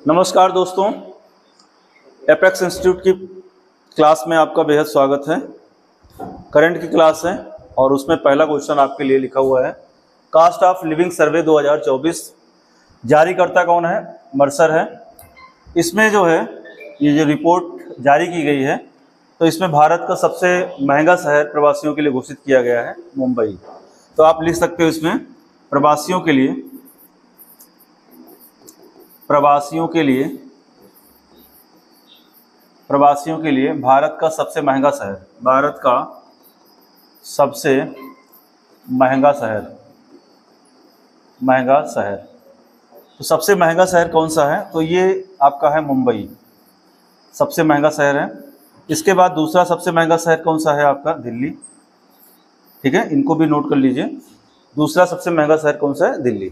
नमस्कार दोस्तों, apex institute की क्लास में आपका बेहद स्वागत है। करंट की क्लास है और उसमें पहला क्वेश्चन आपके लिए लिखा हुआ है, कास्ट ऑफ लिविंग सर्वे 2024। जारीकर्ता कौन है? मर्सर है। इसमें जो है ये जो रिपोर्ट जारी की गई है, तो इसमें भारत का सबसे महंगा शहर प्रवासियों के लिए घोषित किया गया है मुंबई। तो आप लिख सकते हो इसमें प्रवासियों के लिए भारत का सबसे महंगा शहर, भारत का सबसे महंगा शहर। तो सबसे महंगा शहर कौन सा है? तो ये आपका है मुंबई, सबसे महंगा शहर है। इसके बाद दूसरा सबसे महंगा शहर कौन सा है? आपका दिल्ली। ठीक है, इनको भी नोट कर लीजिए। दूसरा सबसे महंगा शहर कौन सा है? दिल्ली।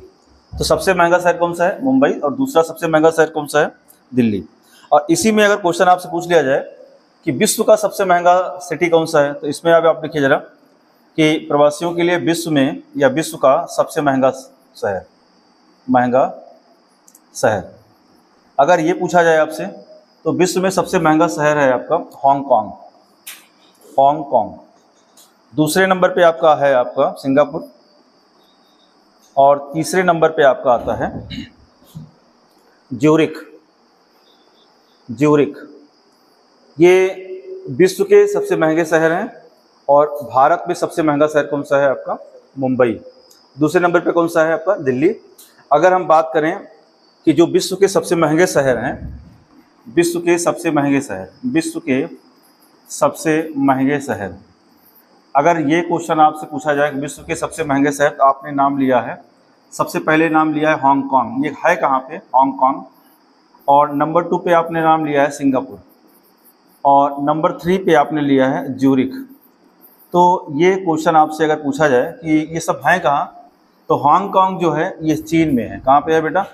तो सबसे महंगा शहर कौन सा है? मुंबई। और दूसरा सबसे महंगा शहर कौन सा है? दिल्ली। और इसी में अगर क्वेश्चन आपसे पूछ लिया जाए कि विश्व का सबसे महंगा सिटी कौन सा है, तो इसमें अब आप लिखिए जरा कि प्रवासियों के लिए विश्व में या विश्व का सबसे महंगा शहर अगर ये पूछा जाए आपसे, तो विश्व में सबसे महंगा शहर है आपका हांगकांग। दूसरे नंबर पे आपका है आपका सिंगापुर, और तीसरे नंबर पे आपका आता है ज्यूरिख। ये विश्व के सबसे महंगे शहर हैं। और भारत में सबसे महंगा शहर कौन सा है? आपका मुंबई। दूसरे नंबर पे कौन सा है? आपका दिल्ली। अगर हम बात करें कि जो विश्व के सबसे महंगे शहर हैं, विश्व के सबसे महंगे शहर, अगर ये क्वेश्चन आपसे पूछा जाए कि विश्व के सबसे महंगे शहर, तो आपने नाम लिया है, सबसे पहले नाम लिया है हांगकांग। ये है कहाँ पे? हांगकांग। और नंबर 2 पे आपने नाम लिया है सिंगापुर, और नंबर 3 पे आपने लिया है ज्यूरिख। तो ये क्वेश्चन आपसे अगर पूछा जाए कि ये सब हैं कहाँ, तो हांगकांग जो है ये चीन में है। कहाँ पे है बेटा?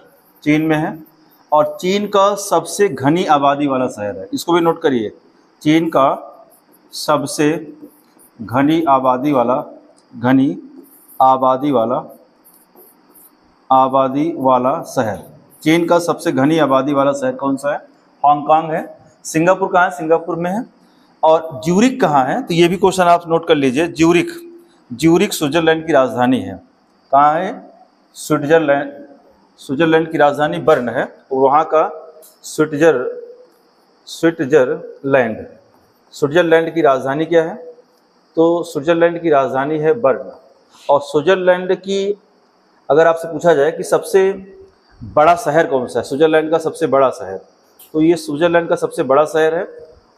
चीन में है। और चीन का सबसे घनी आबादी वाला शहर है, इसको भी नोट करिए। चीन का सबसे घनी आबादी वाला शहर, चीन का सबसे घनी आबादी वाला शहर कौन सा है? हांगकांग है। सिंगापुर कहाँ है? सिंगापुर में है। और ज्यूरिख कहाँ है? तो ये भी क्वेश्चन आप नोट कर लीजिए। ज्यूरिख स्विट्जरलैंड की राजधानी है। कहाँ है? स्विट्जरलैंड की राजधानी बर्न है। वहाँ का स्विट्जरलैंड की राजधानी क्या है? तो स्विट्जरलैंड की राजधानी है बर्न। और स्विट्जरलैंड की अगर आपसे पूछा जाए कि सबसे बड़ा शहर कौन सा है, स्विट्जरलैंड का सबसे बड़ा शहर, तो ये स्विट्जरलैंड का सबसे बड़ा शहर है।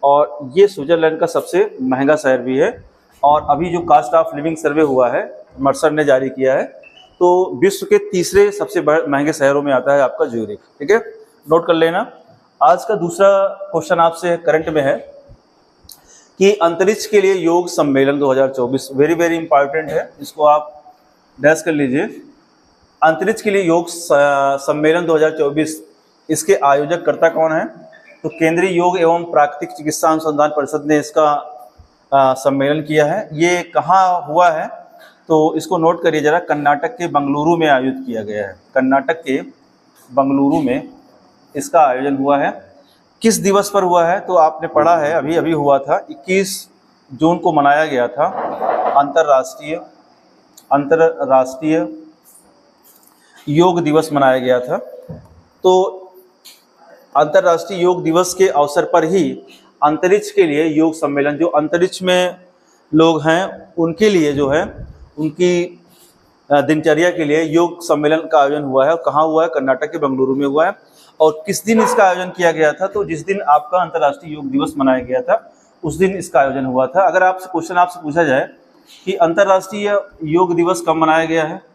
और ये स्विट्जरलैंड का सबसे महंगा शहर भी है। और अभी जो कास्ट ऑफ लिविंग सर्वे हुआ है, मर्सर ने जारी किया है, तो विश्व के तीसरे सबसे महंगे शहरों में आता है आपका ज्यूरिख। ठीक है, नोट कर लेना। आज का दूसरा क्वेश्चन आपसे करंट में है कि अंतरिक्ष के लिए योग सम्मेलन 2024, वेरी इंपॉर्टेंट है, इसको आप डैश कर लीजिए। अंतरिक्ष के लिए योग सम्मेलन 2024, इसके आयोजक कर्ता कौन है? तो केंद्रीय योग एवं प्राकृतिक चिकित्सा अनुसंधान परिषद ने इसका सम्मेलन किया है। ये कहाँ हुआ है? तो इसको नोट करिए जरा। कर्नाटक के बेंगलुरु में आयोजित किया गया है। कर्नाटक के बेंगलुरु में इसका आयोजन हुआ है। किस दिवस पर हुआ है? तो आपने पढ़ा है, अभी हुआ था, 21 जून को मनाया गया था अंतर्राष्ट्रीय योग दिवस मनाया गया था। तो अंतर्राष्ट्रीय योग दिवस के अवसर पर ही अंतरिक्ष के लिए योग सम्मेलन, जो अंतरिक्ष में लोग हैं उनके लिए जो है, उनकी दिनचर्या के लिए योग सम्मेलन का आयोजन हुआ है। कहाँ हुआ है? कर्नाटक के बेंगलुरु में हुआ है। और किस दिन इसका आयोजन किया गया था? तो जिस दिन आपका अंतर्राष्ट्रीय योग दिवस मनाया गया था, उस दिन इसका आयोजन हुआ था। अगर आपसे क्वेश्चन आपसे पूछा जाए कि अंतर्राष्ट्रीय योग दिवस कब मनाया गया है,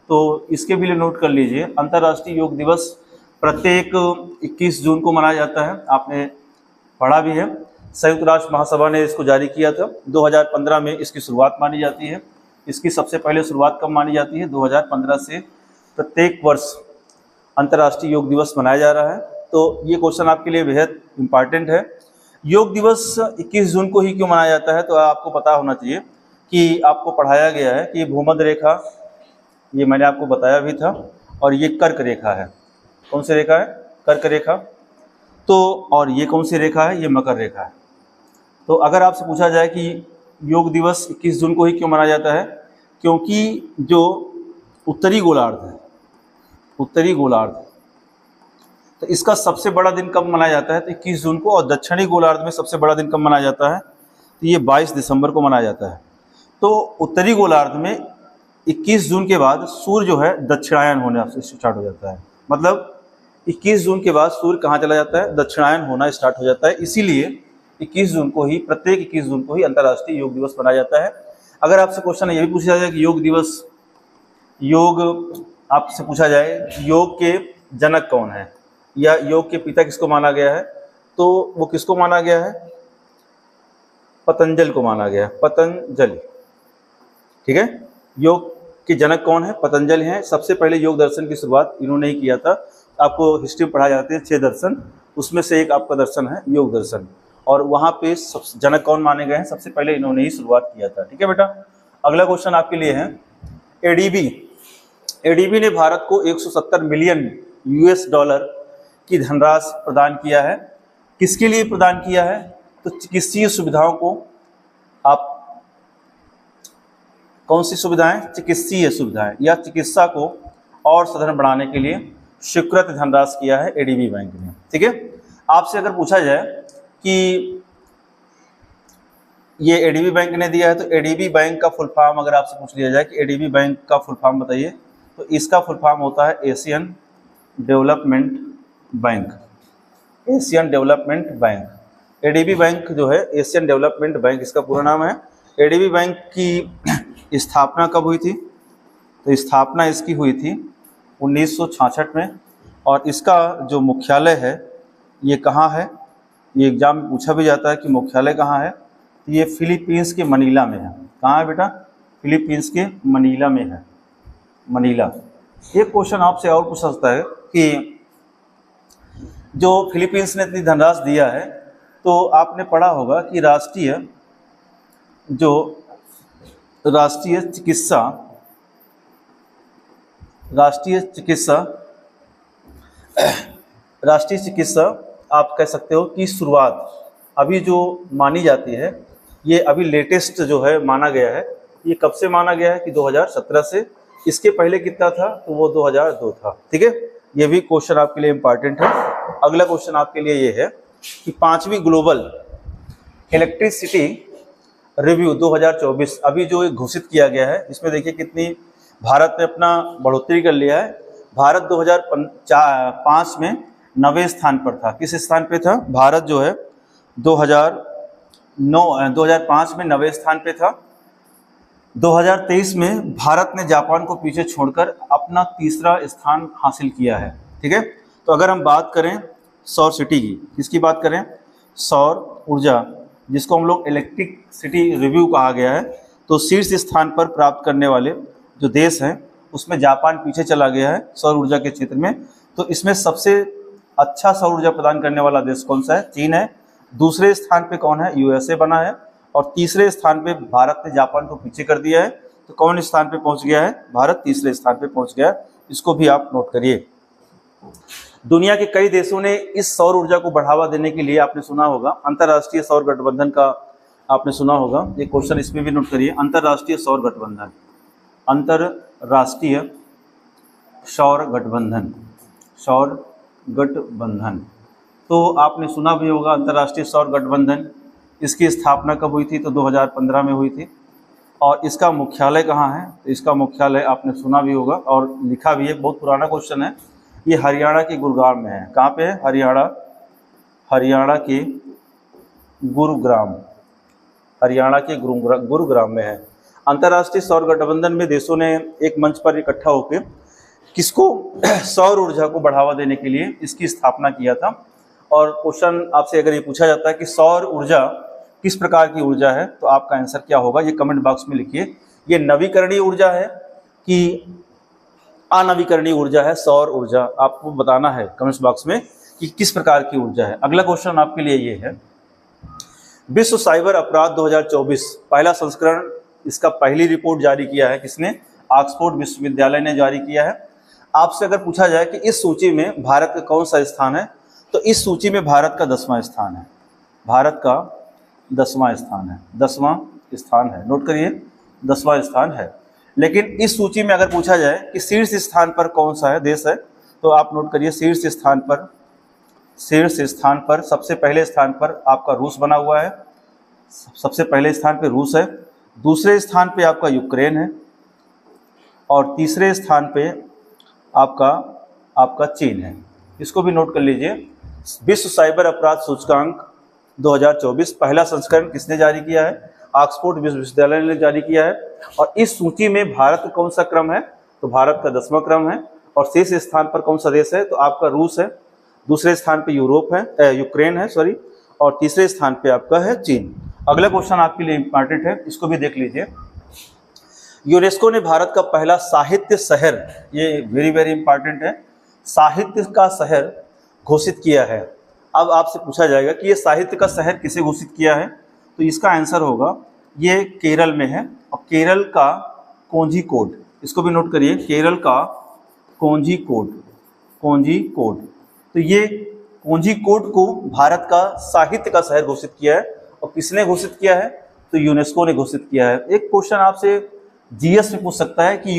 तो इसके भी लिए नोट कर लीजिए। अंतर्राष्ट्रीय योग दिवस प्रत्येक 21 जून को मनाया जाता है। आपने पढ़ा भी है। संयुक्त राष्ट्र महासभा ने इसको जारी किया था। 2015 में इसकी शुरुआत मानी जाती है। इसकी सबसे पहले शुरुआत कब मानी जाती है? 2015 से प्रत्येक वर्ष अंतर्राष्ट्रीय योग दिवस मनाया जा रहा है। तो ये क्वेश्चन आपके लिए बेहद इम्पॉर्टेंट है। योग दिवस 21 जून को ही क्यों मनाया जाता है? तो आपको पता होना चाहिए कि आपको पढ़ाया गया है कि भूमध्य रेखा, ये मैंने आपको बताया भी था, और ये कर्क रेखा है। कौन सी रेखा है? कर्क रेखा। तो और ये कौन सी रेखा है? ये मकर रेखा है। तो अगर आपसे पूछा जाए कि योग दिवस 21 जून को ही क्यों मनाया जाता है, क्योंकि जो उत्तरी गोलार्ध है, उत्तरी गोलार्ध, तो इसका सबसे बड़ा दिन कब मनाया जाता है? तो 21 जून को। और दक्षिणी गोलार्ध में सबसे बड़ा दिन कब मनाया जाता है? तो ये 22 दिसंबर को मनाया जाता है। तो उत्तरी गोलार्ध में 21 जून के बाद सूर्य जो है दक्षिणायन होने से स्टार्ट हो जाता है। मतलब 21 जून के बाद सूर्य कहाँ चला जाता है? दक्षिणायन होना स्टार्ट हो जाता है। इसीलिए 21 जून को ही, प्रत्येक 21 जून को ही अंतर्राष्ट्रीय योग दिवस मनाया जाता है। अगर आपसे क्वेश्चन ये भी पूछा जाए कि योग आपसे पूछा जाए योग के जनक कौन है या योग के पिता किसको माना गया है, तो वो किसको माना गया है? पतंजलि को माना गया है, पतंजलि। ठीक है, योग के जनक कौन है? पतंजलि हैं। सबसे पहले योग दर्शन की शुरुआत इन्होंने ही किया था। आपको हिस्ट्री में पढ़ाए जाते हैं 6 दर्शन, उसमें से एक आपका दर्शन है योग दर्शन, और वहाँ पे जनक कौन माने गए हैं? सबसे पहले इन्होंने ही शुरुआत किया था। ठीक है बेटा, अगला क्वेश्चन आपके लिए है एडीबी ने भारत को 170 मिलियन US$ की धनराशि प्रदान किया है। किसके लिए प्रदान किया है? तो चिकित्सीय सुविधाओं को, आप कौन सी सुविधाएं? चिकित्सीय सुविधाएं या चिकित्सा को और सघन बढ़ाने के लिए स्वीकृत धनराशि किया है एडीबी बैंक ने। ठीक है, आपसे अगर पूछा जाए कि ये एडीबी बैंक ने दिया है, तो एडीबी बैंक का फुल फॉर्म अगर आपसे पूछ लिया जाए कि एडीबी बैंक का फुल फॉर्म बताइए, तो इसका फुल फॉर्म होता है Asian development bank. Asian development bank, ADB bank जो है एशियन डेवलपमेंट बैंक इसका पूरा नाम है। एडीबी बैंक की स्थापना कब हुई थी? तो स्थापना इसकी हुई थी 1966 में, और इसका जो मुख्यालय है ये कहाँ है? ये एग्जाम में पूछा भी जाता है कि मुख्यालय कहाँ है। तो ये फिलीपींस के मनीला में है। कहाँ है बेटा? फिलीपींस के मनीला में है, मनीला। एक क्वेश्चन आपसे और पूछ सकता है कि जो फिलीपींस ने इतनी धनराशि दिया है, तो आपने पढ़ा होगा कि राष्ट्रीय चिकित्सा आप कह सकते हो कि शुरुआत अभी जो मानी जाती है, ये अभी लेटेस्ट जो है माना गया है। ये कब से माना गया है? कि 2017 से। इसके पहले कितना था? तो वो 2002 था। ठीक है, ये भी क्वेश्चन आपके लिए इंपॉर्टेंट है। अगला क्वेश्चन आपके लिए ये है कि 5वीं ग्लोबल इलेक्ट्रिसिटी रिव्यू 2024 अभी जो घोषित किया गया है, इसमें देखिए कितनी भारत ने अपना बढ़ोतरी कर लिया है। भारत 2005 में 9वें स्थान पर था। किस स्थान पे था? भारत जो है 2005 में 9वें स्थान पे था। 2023 में भारत ने जापान को पीछे छोड़कर अपना तीसरा स्थान हासिल किया है। ठीक है, तो अगर हम बात करें सौर सिटी की, किसकी बात करें? सौर ऊर्जा, जिसको हम लोग इलेक्ट्रिक सिटी रिव्यू कहा गया है, तो शीर्ष स्थान पर प्राप्त करने वाले जो देश हैं उसमें जापान पीछे चला गया है सौर ऊर्जा के क्षेत्र में। तो इसमें सबसे अच्छा सौर ऊर्जा प्रदान करने वाला देश कौन सा है? चीन है। दूसरे स्थान पे कौन है? यूएसए बना है। और तीसरे स्थान पे भारत ने जापान को पीछे कर दिया है। तो कौन स्थान पे पहुंच गया है? भारत तीसरे स्थान पे पहुंच गया है। इसको भी आप नोट करिए। दुनिया के कई देशों ने इस सौर ऊर्जा को बढ़ावा देने के लिए, आपने सुना होगा अंतर्राष्ट्रीय सौर गठबंधन का, आपने सुना होगा। ये क्वेश्चन इसमें भी नोट करिए, अंतर्राष्ट्रीय सौर गठबंधन, अंतर्राष्ट्रीय सौर गठबंधन, सौर गठबंधन। तो आपने सुना भी होगा अंतर्राष्ट्रीय सौर गठबंधन, इसकी स्थापना कब हुई थी? तो 2015 में हुई थी। और इसका मुख्यालय कहाँ है? तो इसका मुख्यालय आपने सुना भी होगा और लिखा भी है, बहुत पुराना क्वेश्चन है। ये हरियाणा के गुरुग्राम में है। कहाँ पे है? हरियाणा के गुरुग्राम, हरियाणा के गुरुग्राम में है। अंतर्राष्ट्रीय सौर गठबंधन में देशों ने एक मंच पर इकट्ठा होकर किसको? सौर ऊर्जा को बढ़ावा देने के लिए इसकी स्थापना किया था। और क्वेश्चन आपसे अगर ये पूछा जाता है कि सौर ऊर्जा किस प्रकार की ऊर्जा है, तो आपका आंसर क्या होगा? ये कमेंट बॉक्स में लिखिए। ये नवीकरणीय ऊर्जा है कि अनवीकरणीय ऊर्जा है? सौर ऊर्जा आपको बताना है कमेंट्स बॉक्स में कि किस प्रकार की ऊर्जा है। अगला क्वेश्चन आपके लिए ये है, विश्व साइबर अपराध 2024 पहला संस्करण, इसका पहली रिपोर्ट जारी किया है किसने? ऑक्सफोर्ड विश्वविद्यालय ने जारी किया है। आपसे अगर पूछा जाए कि इस सूची में भारत का कौन सा स्थान है, तो इस सूची में भारत का 10वां स्थान है। भारत का 10वां स्थान है, 10वां स्थान है, नोट करिए 10वां स्थान है। लेकिन इस सूची में अगर पूछा जाए कि शीर्ष स्थान पर कौन सा है देश है, तो आप नोट करिए शीर्ष स्थान पर सबसे पहले स्थान पर आपका रूस बना हुआ है। सबसे पहले स्थान पे रूस है, दूसरे स्थान पे आपका यूक्रेन है और तीसरे स्थान पे आपका चीन है। इसको भी नोट कर लीजिए। विश्व साइबर अपराध सूचकांक 2024 पहला संस्करण किसने जारी किया है? ऑक्सफोर्ड विश्वविद्यालय ने जारी किया है। और इस सूची में भारत का कौन सा क्रम है? तो भारत का 10वां क्रम है। और शीर्ष स्थान पर कौन सा देश है? तो आपका रूस है, दूसरे स्थान पे यूक्रेन है सॉरी, और तीसरे स्थान पे आपका है चीन। अगला क्वेश्चन आपके लिए इंपॉर्टेंट है, इसको भी देख लीजिए। यूनेस्को ने भारत का पहला साहित्य शहर, ये वेरी वेरी इंपॉर्टेंट है, साहित्य का शहर घोषित किया है। अब आपसे पूछा जाएगा कि ये साहित्य का शहर किसे घोषित किया है, तो इसका आंसर होगा ये केरल में है। और केरल का कोझिकोड, इसको भी नोट करिए, केरल का कोझिकोड। तो ये कोझिकोड को भारत का साहित्य का शहर घोषित किया है। और किसने घोषित किया है? तो यूनेस्को ने घोषित किया है। एक क्वेश्चन आपसे जीएस में पूछ सकता है कि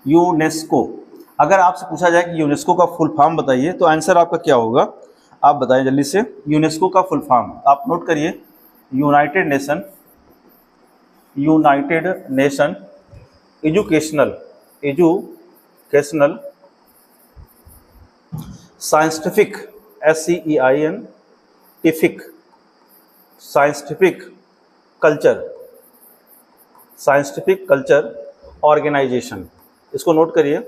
यूनेस्को अगर आपसे पूछा जाए कि यूनेस्को का फुल फॉर्म बताइए, तो आंसर आपका क्या होगा? आप बताएं जल्दी से। यूनेस्को का फुल फॉर्म आप नोट करिए, united nation educational scientific scientific culture organisation. इसको नोट करिए,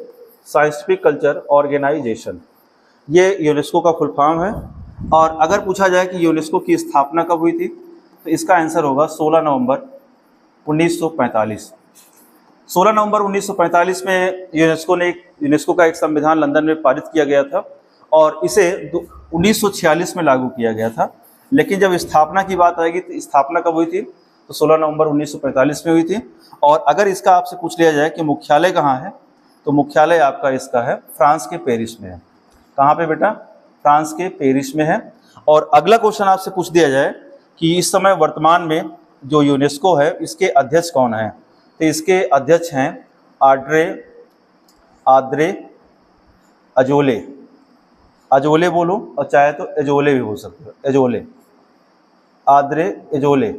साइंटिफिक कल्चर ऑर्गेनाइजेशन, ये यूनेस्को का फुल फॉर्म है। और अगर पूछा जाए कि यूनेस्को की स्थापना कब हुई थी, तो इसका आंसर होगा 16 नवंबर 1945। 16 नवंबर 1945 में यूनेस्को का एक संविधान लंदन में पारित किया गया था और इसे 1946 में लागू किया गया था। लेकिन जब स्थापना की बात आएगी तो स्थापना कब हुई थी? तो 16 नवंबर 1945 में हुई थी। और अगर इसका आपसे पूछ लिया जाए कि मुख्यालय कहाँ है, तो मुख्यालय आपका इसका है फ्रांस के पेरिस में है। कहाँ पे बेटा? फ्रांस के पेरिस में है। और अगला क्वेश्चन आपसे पूछ दिया जाए कि इस समय वर्तमान में जो यूनेस्को है इसके अध्यक्ष कौन है, तो इसके अध्यक्ष हैं आद्रे अजोले बोलो, और चाहे तो एजोले भी बोल सकते हो, आद्रे एजोले,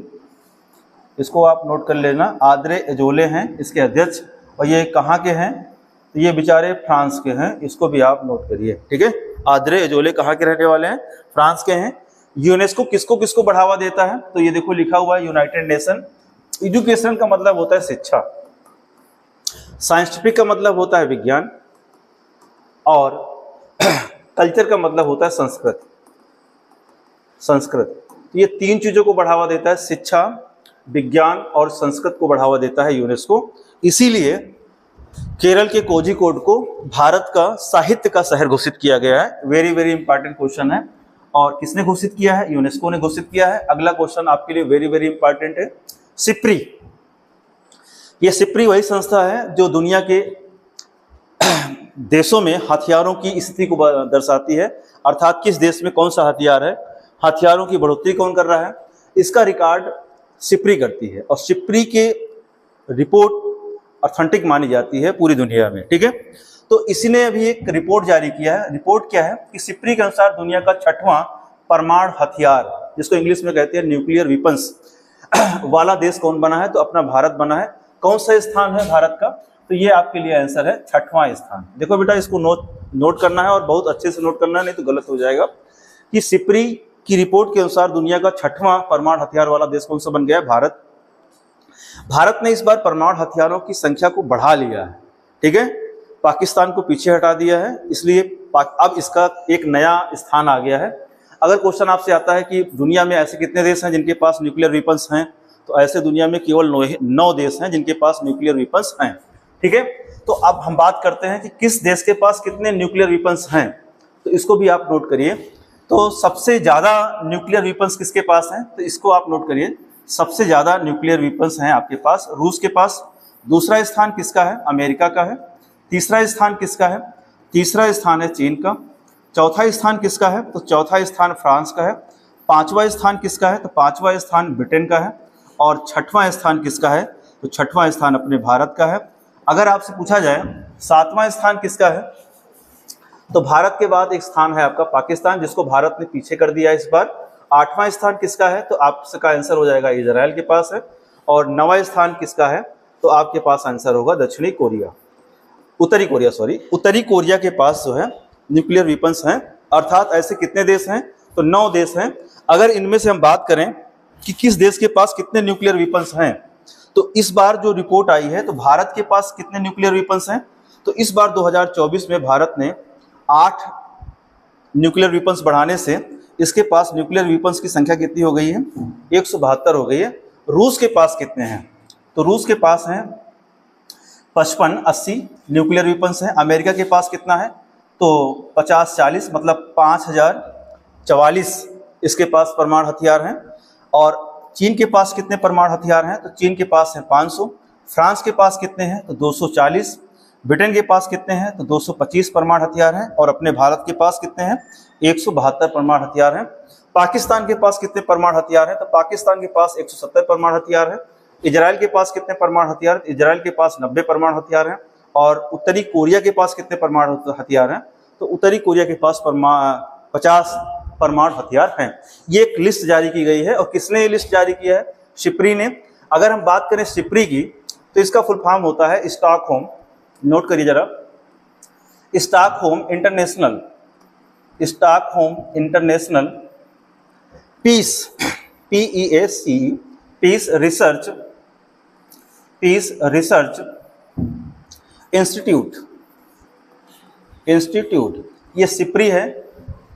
इसको आप नोट कर लेना। आद्रे एजोले हैं इसके अध्यक्ष। और ये कहाँ के हैं? तो ये बेचारे फ्रांस के हैं, इसको भी आप नोट करिए, ठीक है। आद्रे एजोले कहाँ के रहने वाले हैं? फ्रांस के हैं। यूनेस्को किसको किसको बढ़ावा देता है? तो ये देखो लिखा हुआ है यूनाइटेड नेशन। एजुकेशन का मतलब होता है शिक्षा, साइंटिफिक का मतलब होता है विज्ञान, और कल्चर का मतलब होता है संस्कृत। ये तीन चीजों को बढ़ावा देता है, शिक्षा, विज्ञान और संस्कृत को बढ़ावा देता है यूनेस्को। इसीलिए केरल के कोझिकोड को भारत का साहित्य का शहर घोषित किया गया है। वेरी वेरी इंपॉर्टेंट क्वेश्चन है। और किसने घोषित किया है? यूनेस्को ने घोषित किया है। अगला क्वेश्चन आपके लिए वेरी वेरी इंपॉर्टेंट है, सिप्री। ये सिप्री वही संस्था है जो दुनिया के देशों में हथियारों की स्थिति को दर्शाती है, अर्थात किस देश में कौन सा हथियार है, हथियारों की बढ़ोतरी कौन कर रहा है, इसका रिकॉर्ड सिप्री करती है। और सिप्री के रिपोर्ट ऑथेंटिक मानी जाती है पूरी दुनिया में, ठीक है। तो इसी ने अभी एक रिपोर्ट जारी किया है। रिपोर्ट क्या है कि सिप्री के अनुसार दुनिया का 6वां परमाणु हथियार, जिसको इंग्लिश में कहते हैं न्यूक्लियर वेपन्स वाला देश कौन बना है? तो अपना भारत बना है। कौन सा स्थान है भारत का? तो ये आपके लिए आंसर है 6वां स्थान। देखो बेटा, इसको नोट करना है और बहुत अच्छे से नोट करना है, नहीं तो गलत हो जाएगा। कि सिप्री की रिपोर्ट के अनुसार दुनिया का 6वां परमाणु हथियार वाला देश कौन सा बन गया है? भारत। भारत ने इस बार परमाणु हथियारों की संख्या को बढ़ा लिया है, ठीक है। पाकिस्तान को पीछे हटा दिया है, इसलिए अब इसका एक नया स्थान आ गया है। अगर क्वेश्चन आपसे आता है कि दुनिया में ऐसे कितने देश हैं जिनके पास न्यूक्लियर वेपन्स हैं, तो ऐसे दुनिया में केवल 9 देश हैं जिनके पास न्यूक्लियर वेपन्स हैं, ठीक है। तो अब हम बात करते हैं कि किस देश के पास कितने न्यूक्लियर वेपन्स हैं, तो इसको भी आप नोट करिए। तो सबसे ज़्यादा न्यूक्लियर वेपन्स किसके पास हैं? तो इसको आप नोट करिए, सबसे ज़्यादा न्यूक्लियर वेपन्स हैं आपके पास रूस के पास दूसरा स्थान किसका है? अमेरिका का है। तीसरा स्थान किसका है? तीसरा स्थान है चीन का। चौथा स्थान किसका है? तो चौथा स्थान फ्रांस का है। पांचवा स्थान किसका है? तो पांचवा स्थान ब्रिटेन का है। और छठवां स्थान किसका है? तो छठवां स्थान अपने भारत का है। अगर आपसे पूछा जाए सातवां स्थान किसका है, तो भारत के बाद एक स्थान है आपका पाकिस्तान, जिसको भारत ने पीछे कर दिया इस बार। आठवां स्थान किसका है? तो आपका आंसर हो जाएगा इजराइल के पास है। और नौवां स्थान किसका है? तो आपके पास आंसर होगा उत्तरी कोरिया के पास जो है न्यूक्लियर वेपन्स हैं। अर्थात ऐसे कितने देश हैं? तो 9 देश हैं। अगर इनमें से हम बात करें कि किस देश के पास कितने न्यूक्लियर वेपन्स हैं, तो इस बार जो रिपोर्ट आई है, तो भारत के पास कितने न्यूक्लियर वेपन्स हैं? तो इस बार 2024 में भारत ने 8 न्यूक्लियर वेपन्स बढ़ाने से इसके पास न्यूक्लियर वेपन्स की संख्या कितनी हो गई है? 172 हो गई है। रूस के पास कितने हैं? तो रूस के पास हैं 55-80 न्यूक्लियर वेपन्स हैं। अमेरिका के पास कितना है? तो 50-40 मतलब 5044 इसके पास परमाणु हथियार हैं। और चीन के पास कितने परमाणु हथियार हैं? तो चीन के पास हैं 500। फ्रांस के पास कितने हैं? तो 240। ब्रिटेन के पास कितने हैं? तो 225 परमाणु हथियार हैं। और अपने भारत के पास कितने हैं? 172 परमाणु हथियार हैं। पाकिस्तान के पास कितने परमाणु हथियार हैं? तो पाकिस्तान के पास 170 परमाणु हथियार हैं। इजराइल के पास कितने परमाणु हथियार? इजराइल के पास 90 परमाणु हथियार हैं। और उत्तरी कोरिया के पास कितने परमाणु हथियार हैं? तो उत्तरी कोरिया के पास 50 परमाणु हथियार हैं। ये एक लिस्ट जारी की गई है। और किसने ये लिस्ट जारी किया है? शिप्री ने। अगर हम बात करें शिप्री की, तो इसका फुल फॉर्म होता है स्टॉकहोम, नोट करिए जरा, Stockholm international peace, PEACE, peace research institute, ये सिप्री है।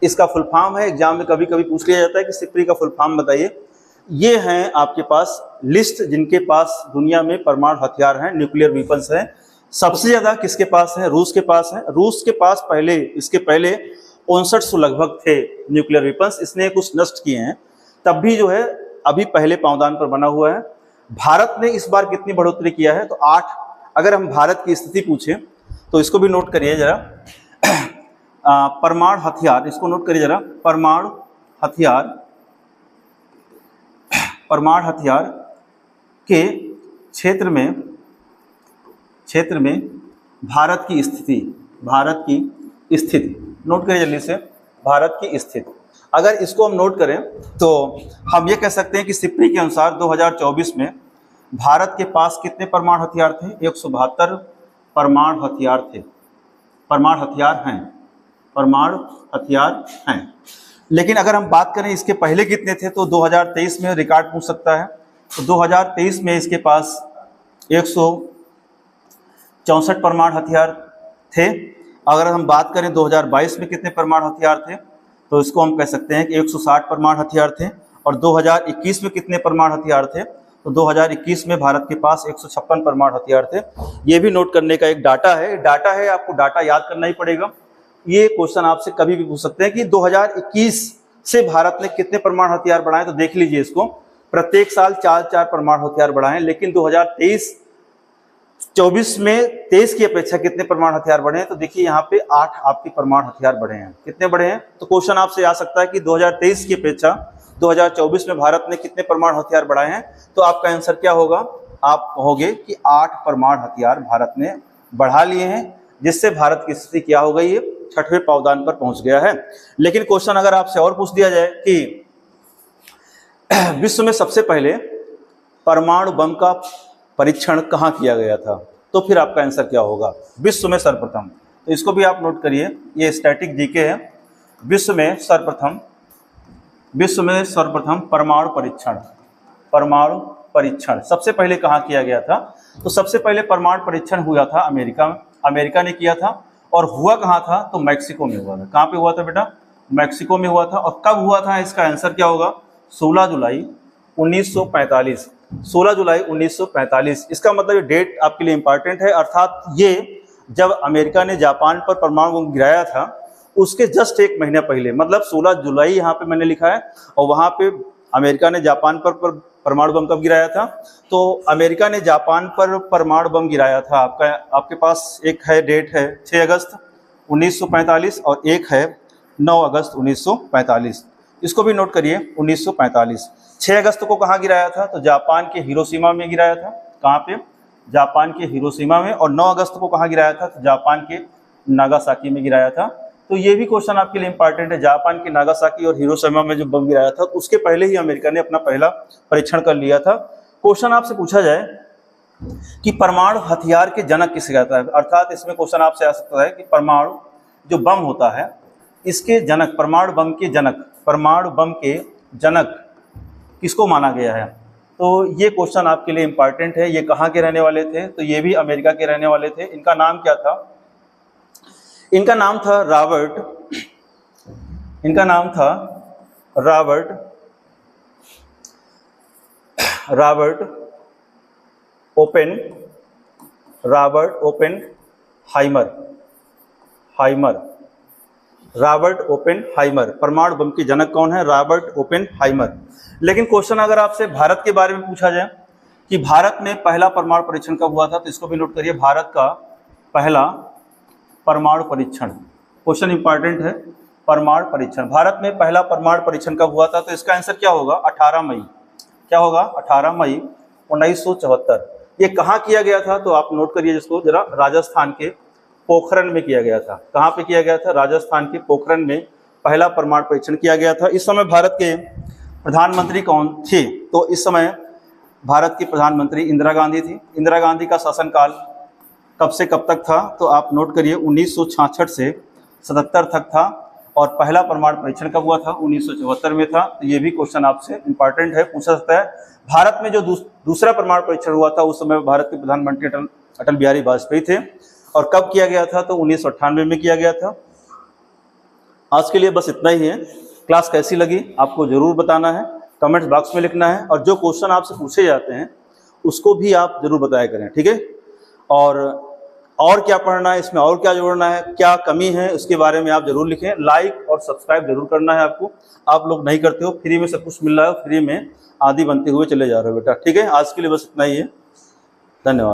इसका फुल फॉर्म है। एग्जाम में कभी कभी पूछ लिया जाता है कि सिप्री का फुल फॉर्म बताइए। ये हैं आपके पास लिस्ट जिनके पास दुनिया में परमाणु हथियार हैं, न्यूक्लियर वेपन्स हैं। सबसे ज्यादा किसके पास है? रूस के पास है। रूस के पास इसके पहले 5900 लगभग थे न्यूक्लियर वेपन्स। इसने कुछ नष्ट किए हैं, तब भी जो है अभी पहले पावदान पर बना हुआ है। भारत ने इस बार कितनी बढ़ोतरी किया है? तो 8। अगर हम भारत की स्थिति पूछें तो इसको भी नोट करिए जरा, परमाणु हथियार, इसको नोट करिए जरा, परमाणु हथियार के क्षेत्र में भारत की स्थिति नोट करिए जल्दी से, भारत की स्थिति। अगर इसको हम नोट करें तो हम ये कह सकते हैं कि सिप्री के अनुसार 2024 में भारत के पास कितने परमाणु हथियार थे? 172 परमाणु हथियार हैं। लेकिन अगर हम बात करें इसके पहले कितने थे, तो 2023 में रिकॉर्ड पूछ सकता है। तो 2023 में इसके पास 164 परमाणु हथियार थे। अगर हम बात करें 2022 में कितने परमाणु हथियार थे, तो इसको हम कह सकते हैं कि 160 परमाणु हथियार थे। और 2021 में कितने परमाणु हथियार थे, तो 2021 में भारत के पास 156 परमाणु हथियार थे। ये भी नोट करने का एक डाटा है, आपको डाटा याद करना ही पड़ेगा। ये क्वेश्चन आपसे कभी भी पूछ सकते हैं कि 2021 से भारत ने कितने परमाणु हथियार बढ़ाए, तो देख लीजिए इसको, प्रत्येक साल 4-4 परमाणु हथियार बढ़ाए। लेकिन 2023-24 में 23 की अपेक्षा कितने परमाणु हथियार बढ़े हैं, तो देखिए यहाँ पे 8 आपके परमाणु हथियार बढ़े हैं। कितने बढ़े हैं? तो क्वेश्चन आपसे आ सकता है कि 2023 की अपेक्षा 2024 में भारत ने कितने परमाणु हथियार बढ़ाए हैं, तो आपका आंसर क्या होगा? आप कहोगे कि 8 परमाणु हथियार भारत ने बढ़ा लिए हैं, जिससे भारत की स्थिति क्या हो गई है? 6वें पावदान पर पहुंच गया है। लेकिन क्वेश्चन अगर आपसे और पूछ दिया जाए कि विश्व में सबसे पहले परमाणु बम का परीक्षण कहाँ किया गया था, तो फिर आपका आंसर क्या होगा? विश्व में सर्वप्रथम। तो इसको भी आप नोट करिए, ये स्टैटिक जीके है। विश्व में सर्वप्रथम परमाणु परीक्षण सबसे पहले कहाँ किया गया था, तो सबसे पहले परमाणु परीक्षण हुआ था अमेरिका ने किया था। और हुआ कहाँ था, तो मैक्सिको में हुआ था। कहाँ पे हुआ था बेटा? मैक्सिको में हुआ था। और कब हुआ था, इसका आंसर क्या होगा? 16 जुलाई 1945। 16 जुलाई 1945। इसका मतलब ये डेट आपके लिए इंपॉर्टेंट है। अर्थात ये जब अमेरिका ने जापान पर परमाणु बम गिराया था, उसके जस्ट 1 महीना पहले, मतलब 16 जुलाई यहाँ पे मैंने लिखा है, और वहाँ पे अमेरिका ने जापान पर परमाणु बम कब गिराया था? तो अमेरिका ने जापान पर परमाणु बम गिराया था। आपके पास एक है डेट है 6 अगस्त 1945 और एक है 9 अगस्त 1945। इसको भी नोट करिए 1945। 6 अगस्त को कहाँ गिराया था? तो जापान के हिरोशिमा में गिराया था। कहाँ पे? जापान के हिरोशिमा में। और 9 अगस्त को कहाँ गिराया था? तो जापान के नागासाकी में गिराया था। तो ये भी क्वेश्चन आपके लिए इंपॉर्टेंट है। जापान के नागासाकी और हिरोशिमा में जो बम गिराया था उसके पहले ही अमेरिका ने अपना पहला परीक्षण कर लिया था। क्वेश्चन आपसे पूछा जाए कि परमाणु हथियार के जनक किसे कहता है, अर्थात इसमें क्वेश्चन आपसे आ सकता है कि परमाणु जो बम होता है इसके जनक, परमाणु बम के जनक किसको माना गया है? तो ये क्वेश्चन आपके लिए इंपॉर्टेंट है। ये कहाँ के रहने वाले थे? तो ये भी अमेरिका के रहने वाले थे। इनका नाम क्या था? इनका नाम था रॉबर्ट ओपेनहाइमर। परमाणु बम के जनक कौन है? Robert Oppenheimer. लेकिन क्वेश्चन अगर आपसे भारत के बारे में पूछा जाए कि भारत में पहला परमाणु परीक्षण कब हुआ था, तो इसको भी नोट करिए, भारत का पहला परमाणु परीक्षण। क्वेश्चन इंपॉर्टेंट है, परमाणु परीक्षण। भारत में पहला परमाणु परीक्षण कब हुआ था? तो इसका आंसर क्या होगा? 18 मई। क्या होगा? 18 मई 1974। ये कहाँ किया गया था? तो आप नोट करिए जिसको जरा, राजस्थान के पोखरण में किया गया था। कहाँ पे किया गया था? राजस्थान के पोखरण में पहला परमाणु परीक्षण किया गया था। इस समय भारत के प्रधानमंत्री कौन थे? तो इस समय भारत की प्रधानमंत्री इंदिरा गांधी थी। इंदिरा गांधी का शासनकाल कब से कब तक था? तो आप नोट करिए 1966 से 77 तक था। और पहला परमाणु परीक्षण कब हुआ था? 1974 में था। तो ये भी क्वेश्चन आपसे इंपॉर्टेंट है, पूछा सकता है। भारत में जो दूसरा परमाणु परीक्षण हुआ था उस समय भारत के प्रधानमंत्री अटल बिहारी वाजपेयी थे। और कब किया गया था? तो 1998 में किया गया था। आज के लिए बस इतना ही है। क्लास कैसी लगी आपको जरूर बताना है, कमेंट्स बॉक्स में लिखना है। और जो क्वेश्चन आपसे पूछे जाते हैं उसको भी आप जरूर बताया करें, ठीक है? और क्या पढ़ना है इसमें, और क्या जोड़ना है, क्या कमी है, उसके बारे में आप जरूर लिखें। लाइक और सब्सक्राइब जरूर करना है आपको। आप लोग नहीं करते हो, फ्री में सब कुछ मिल रहा है, फ्री में आदि बनते हुए चले जा रहे हो बेटा, ठीक है? आज के लिए बस इतना ही है। धन्यवाद।